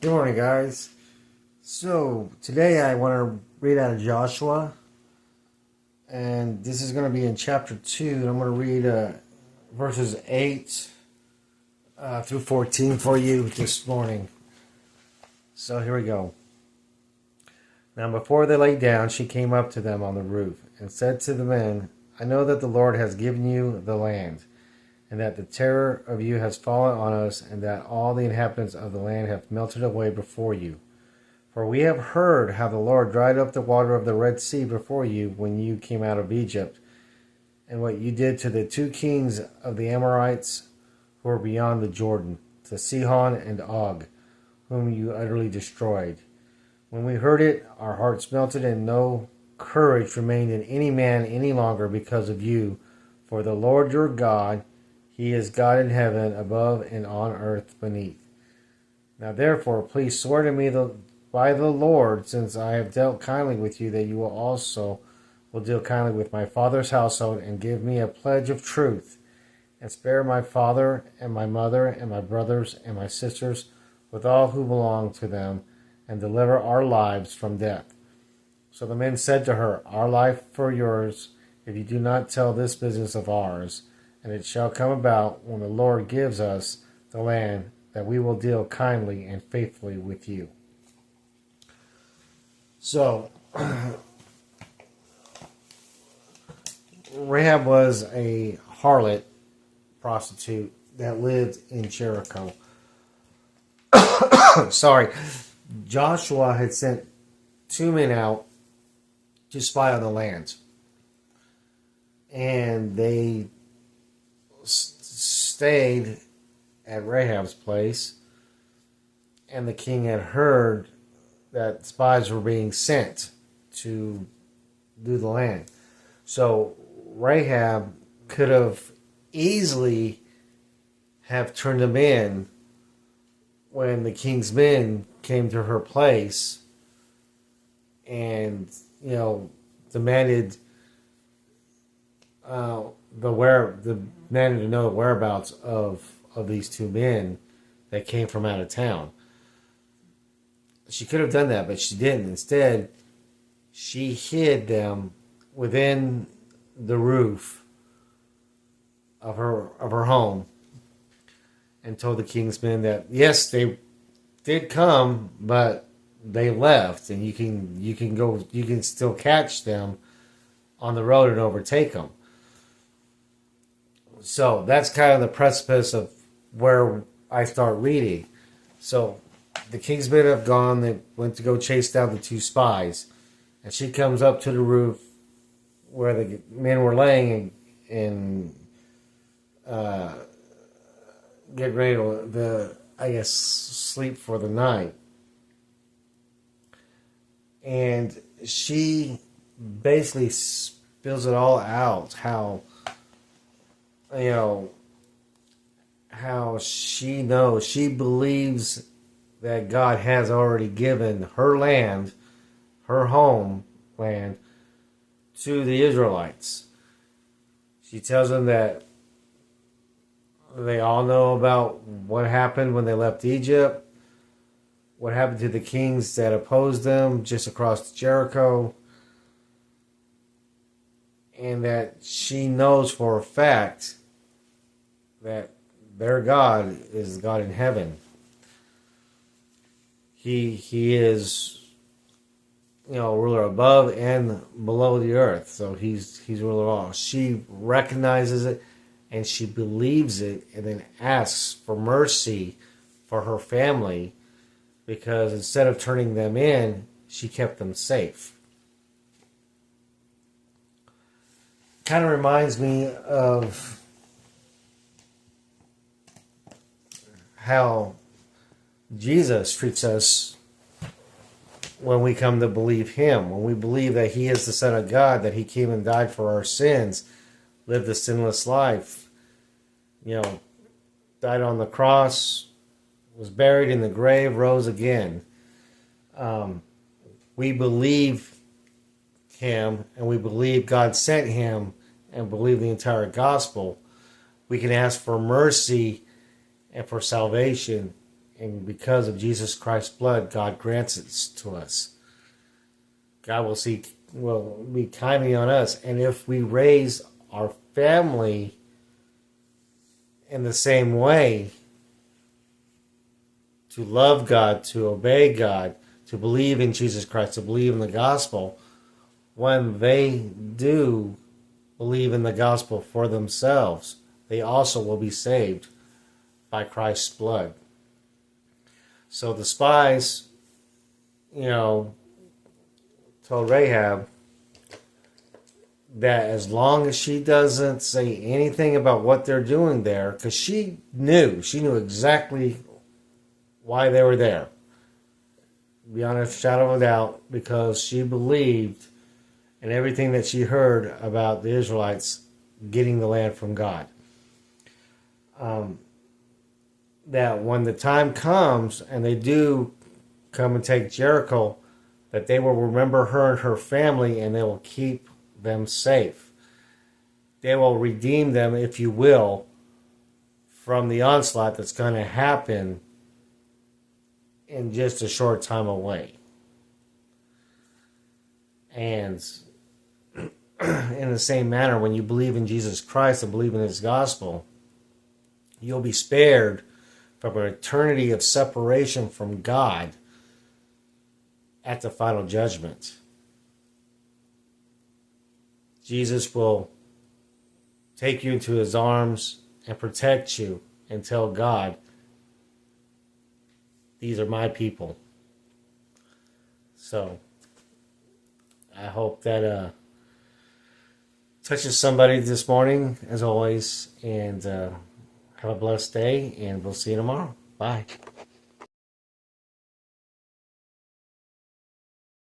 Good morning, guys. So, today I want to read out of Joshua, and this is going to be in chapter 2, and I'm going to read verses 8 through 14 for you this morning. So, here we go. Now, before they lay down, she came up to them on the roof and said to the men, I know that the Lord has given you the land, and that the terror of you has fallen on us, and that all the inhabitants of the land have melted away before you. For we have heard how the Lord dried up the water of the Red Sea before you when you came out of Egypt, and what you did to the 2 kings of the Amorites who were beyond the Jordan, to Sihon and Og, whom you utterly destroyed. When we heard it, our hearts melted, and no courage remained in any man any longer because of you. For the Lord your God, He is God in heaven above and on earth beneath. Now therefore, please swear to me by the Lord, since I have dealt kindly with you, that you will also deal kindly with my father's household, and give me a pledge of truth, and spare my father and my mother and my brothers and my sisters with all who belong to them, and deliver our lives from death. So the men said to her, Our life for yours, if you do not tell this business of ours. And it shall come about, when the Lord gives us the land, that we will deal kindly and faithfully with you. So, Rehab was a harlot prostitute that lived in Jericho. Sorry. Joshua had sent 2 men out to spy on the land. And they stayed at Rahab's place, and the king had heard that spies were being sent to do the land. So Rahab could have easily have turned them in when the king's men came to her place and, demanded demanded to know the whereabouts of these 2 men that came from out of town. She could have done that, but she didn't. Instead, she hid them within the roof of her home, and told the king's men that yes, they did come, but they left, and you can still catch them on the road and overtake them. So that's kind of the precipice of where I start reading. So the king's men have gone. They went to go chase down the 2 spies. And she comes up to the roof where the men were laying and get ready to, sleep for the night. And she basically spills it all out, how she believes that God has already given her land, her home land, to the Israelites. She tells them that they all know about what happened when they left Egypt, what happened to the kings that opposed them just across Jericho, and that she knows for a fact that their God is God in heaven. He is, ruler above and below the earth. So he's ruler of all. She recognizes it, and she believes it, and then asks for mercy for her family, because instead of turning them in, she kept them safe. Kind of reminds me of how Jesus treats us when we come to believe Him, when we believe that He is the Son of God, that He came and died for our sins, lived a sinless life, died on the cross, was buried in the grave, rose again. We believe Him, and we believe God sent Him, and believe the entire gospel. We can ask for mercy and for salvation And because of Jesus Christ's blood, God grants it to us. God will be kindly on us. And if we raise our family in the same way, to love God, to obey God, to believe in Jesus Christ, to believe in the gospel, when they do believe in the gospel for themselves, they also will be saved by Christ's blood. So the spies, told Rehab that as long as she doesn't say anything about what they're doing there, because she knew exactly why they were there, beyond a shadow of a doubt, because she believed in everything that she heard about the Israelites getting the land from God. That when the time comes and they do come and take Jericho, that they will remember her and her family and they will keep them safe. They will redeem them, if you will, from the onslaught that's going to happen in just a short time away. And in the same manner, when you believe in Jesus Christ and believe in His gospel, you'll be spared from an eternity of separation from God at the final judgment. Jesus will take you into His arms and protect you and tell God, these are my people. So, I hope that touches somebody this morning, as always, and have a blessed day, and we'll see you tomorrow. Bye.